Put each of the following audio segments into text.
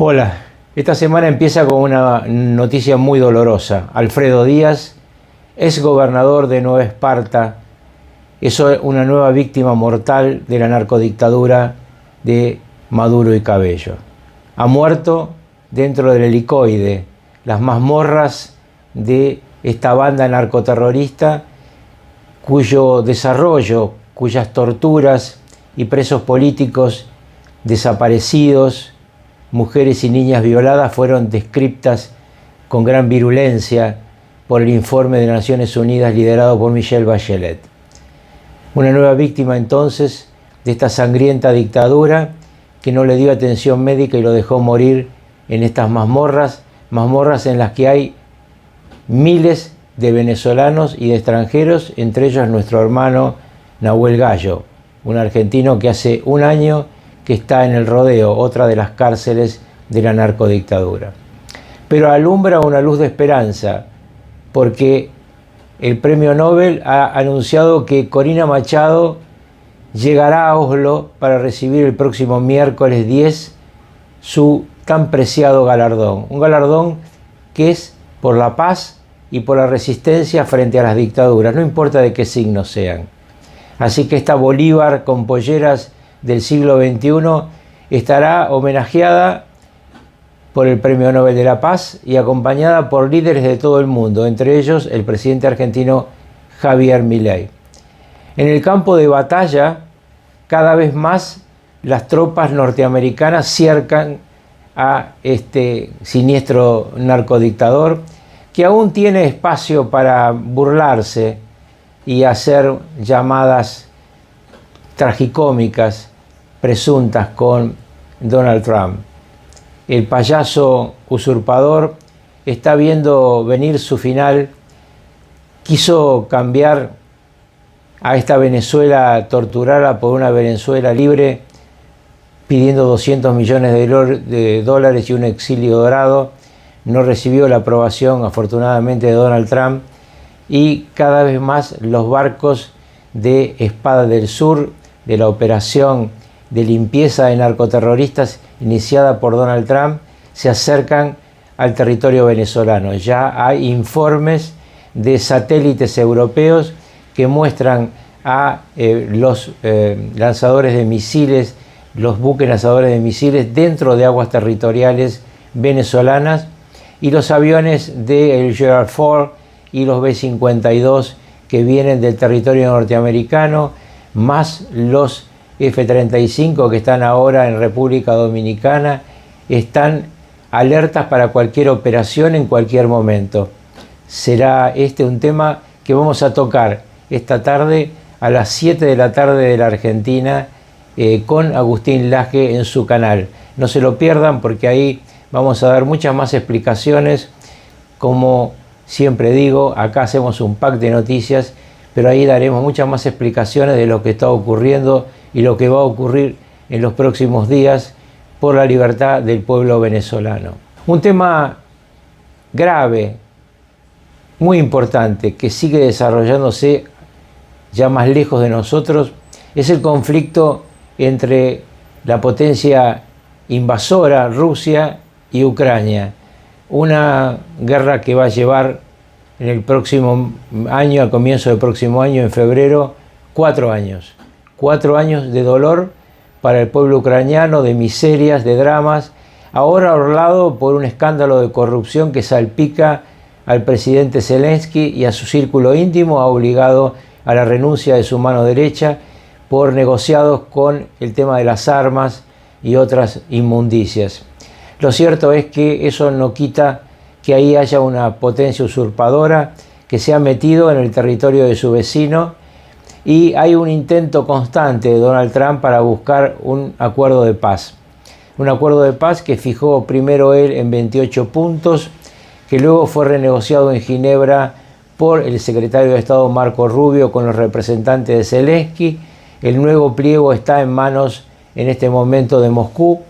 Hola, esta semana empieza con una noticia muy dolorosa. Alfredo Díaz, ex gobernador de Nueva Esparta, es una nueva víctima mortal de la narcodictadura de Maduro y Cabello. Ha muerto dentro del helicoide, las mazmorras de esta banda narcoterrorista, cuyo desarrollo, cuyas torturas y presos políticos desaparecidos, mujeres y niñas violadas fueron descritas con gran virulencia por el informe de Naciones Unidas liderado por Michelle Bachelet. Una nueva víctima entonces de esta sangrienta dictadura que no le dio atención médica y lo dejó morir en estas mazmorras en las que hay miles de venezolanos y de extranjeros, entre ellos nuestro hermano Nahuel Gallo, un argentino que hace un año que está en el Rodeo, otra de las cárceles de la narcodictadura. Pero alumbra una luz de esperanza, porque el premio Nobel ha anunciado que Corina Machado llegará a Oslo para recibir el próximo miércoles 10 su tan preciado galardón. Un galardón que es por la paz y por la resistencia frente a las dictaduras, no importa de qué signo sean. Así que esta Bolívar con polleras del siglo XXI estará homenajeada por el Premio Nobel de la Paz y acompañada por líderes de todo el mundo, entre ellos el presidente argentino Javier Milei. En el campo de batalla, cada vez más las tropas norteamericanas cercan a este siniestro narcodictador que aún tiene espacio para burlarse y hacer llamadas tragicómicas presuntas con Donald Trump. El payaso usurpador está viendo venir su final. Quiso cambiar a esta Venezuela torturada por una Venezuela libre, pidiendo 200 millones de dólares y un exilio dorado. No recibió la aprobación, afortunadamente, de Donald Trump, y cada vez más los barcos de Espada del Sur, de la operación de limpieza de narcoterroristas iniciada por Donald Trump, se acercan al territorio venezolano. Ya hay informes de satélites europeos que muestran a los lanzadores de misiles, los buques lanzadores de misiles dentro de aguas territoriales venezolanas, y los aviones del Gerald Ford y los B-52 que vienen del territorio norteamericano, más los F-35 que están ahora en República Dominicana, están alertas para cualquier operación en cualquier momento. Será este un tema que vamos a tocar esta tarde a las 7 de la tarde de la Argentina con Agustín Laje en su canal. No se lo pierdan, porque ahí vamos a dar muchas más explicaciones. Como siempre digo, acá hacemos un pack de noticias, pero ahí daremos muchas más explicaciones de lo que está ocurriendo y lo que va a ocurrir en los próximos días por la libertad del pueblo venezolano. Un tema grave, muy importante, que sigue desarrollándose ya más lejos de nosotros, es el conflicto entre la potencia invasora, Rusia, y Ucrania. Una guerra que va a llevar en el próximo año, al comienzo del próximo año, en febrero, 4 años. 4 años de dolor para el pueblo ucraniano, de miserias, de dramas, ahora orlado por un escándalo de corrupción que salpica al presidente Zelensky y a su círculo íntimo, ha obligado a la renuncia de su mano derecha por negociados con el tema de las armas y otras inmundicias. Lo cierto es que eso no quita que ahí haya una potencia usurpadora que se ha metido en el territorio de su vecino, y hay un intento constante de Donald Trump para buscar un acuerdo de paz. Un acuerdo de paz que fijó primero él en 28 puntos, que luego fue renegociado en Ginebra por el secretario de Estado Marco Rubio con los representantes de Zelensky. El nuevo pliego está en manos en este momento de Moscú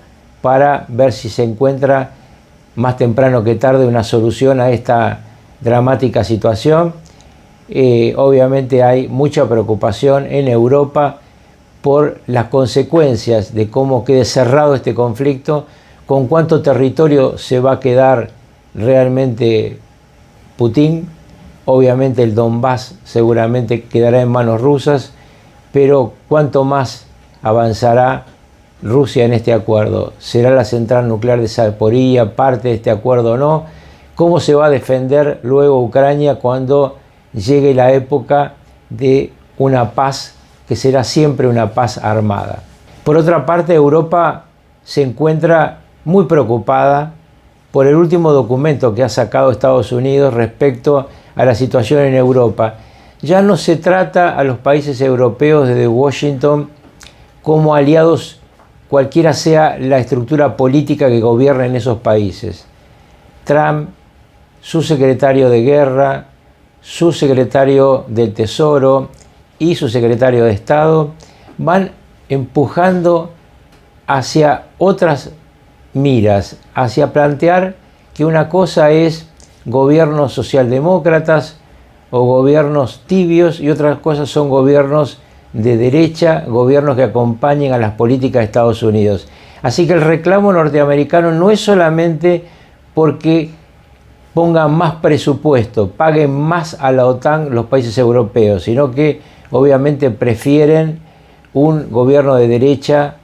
para ver si se encuentra más temprano que tarde una solución a esta dramática situación. Obviamente hay mucha preocupación en Europa por las consecuencias de cómo quede cerrado este conflicto con cuánto territorio se va a quedar realmente Putin. Obviamente el Donbass seguramente quedará en manos rusas, pero cuánto más avanzará Rusia en este acuerdo. ¿Será la central nuclear de Zaporizhia parte de este acuerdo o no? ¿Cómo se va a defender luego Ucrania cuando llegue la época de una paz que será siempre una paz armada? Por otra parte, Europa se encuentra muy preocupada por el último documento que ha sacado Estados Unidos respecto a la situación en Europa. Ya no se trata a los países europeos desde Washington como aliados cualquiera sea la estructura política que gobierna en esos países. Trump, su secretario de guerra, su secretario del Tesoro y su secretario de Estado van empujando hacia otras miras, hacia plantear que una cosa es gobiernos socialdemócratas o gobiernos tibios y otras cosas son gobiernos de derecha, gobiernos que acompañen a las políticas de Estados Unidos. Así que el reclamo norteamericano no es solamente porque pongan más presupuesto, paguen más a la OTAN los países europeos, sino que obviamente prefieren un gobierno de derecha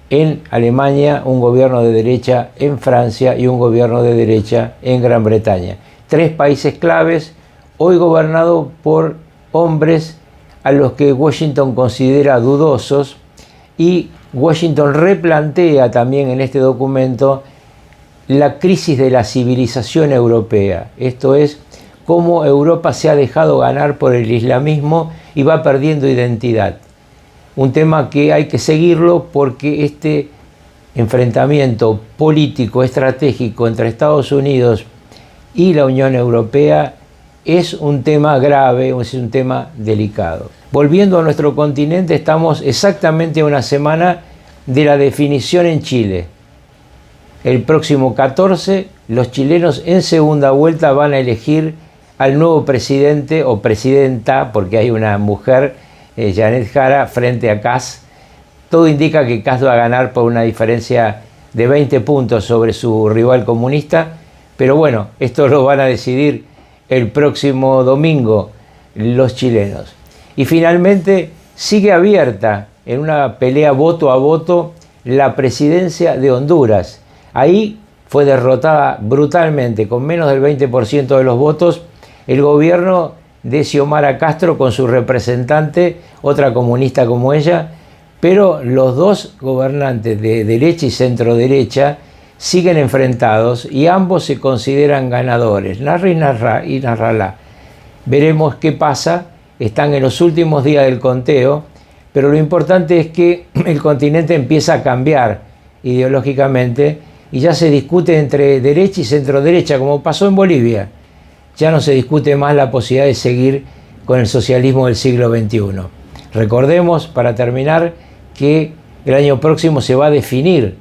en Alemania, un gobierno de derecha en Francia y un gobierno de derecha en Gran Bretaña. 3 países claves, hoy gobernados por hombres a los que Washington considera dudosos, y Washington replantea también en este documento la crisis de la civilización europea. Esto es, cómo Europa se ha dejado ganar por el islamismo y va perdiendo identidad. Un tema que hay que seguirlo porque este enfrentamiento político estratégico entre Estados Unidos y la Unión Europea es un tema grave, es un tema delicado. Volviendo a nuestro continente, estamos exactamente a una semana de la definición en Chile. El próximo 14, los chilenos en segunda vuelta van a elegir al nuevo presidente o presidenta, porque hay una mujer, Janet Jara, frente a Kast. Todo indica que Kast va a ganar por una diferencia de 20 puntos sobre su rival comunista, pero bueno, esto lo van a decidir el próximo domingo los chilenos. Y finalmente sigue abierta en una pelea voto a voto la presidencia de Honduras. Ahí fue derrotada brutalmente, con menos del 20% de los votos, el gobierno de Xiomara Castro con su representante, otra comunista como ella, pero los dos gobernantes de derecha y centro derecha siguen enfrentados y ambos se consideran ganadores, Nasra y Nasrallah. Veremos qué pasa, están en los últimos días del conteo, pero lo importante es que el continente empieza a cambiar ideológicamente y ya se discute entre derecha y centro derecha, como pasó en Bolivia. Ya no se discute más la posibilidad de seguir con el socialismo del siglo XXI. Recordemos, para terminar, que el año próximo se va a definir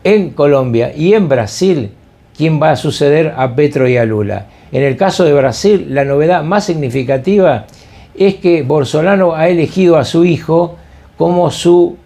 en Colombia y en Brasil quién va a suceder a Petro y a Lula. En el caso de Brasil, la novedad más significativa es que Bolsonaro ha elegido a su hijo como su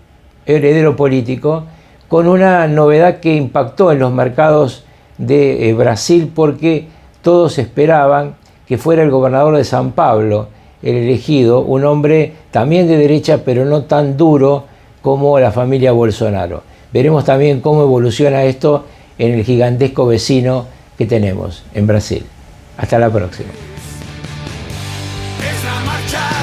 heredero político, con una novedad que impactó en los mercados de Brasil, porque todos esperaban que fuera el gobernador de San Pablo el elegido, un hombre también de derecha, pero no tan duro como la familia Bolsonaro. Veremos también cómo evoluciona esto en el gigantesco vecino que tenemos en Brasil. Hasta la próxima. Es la marcha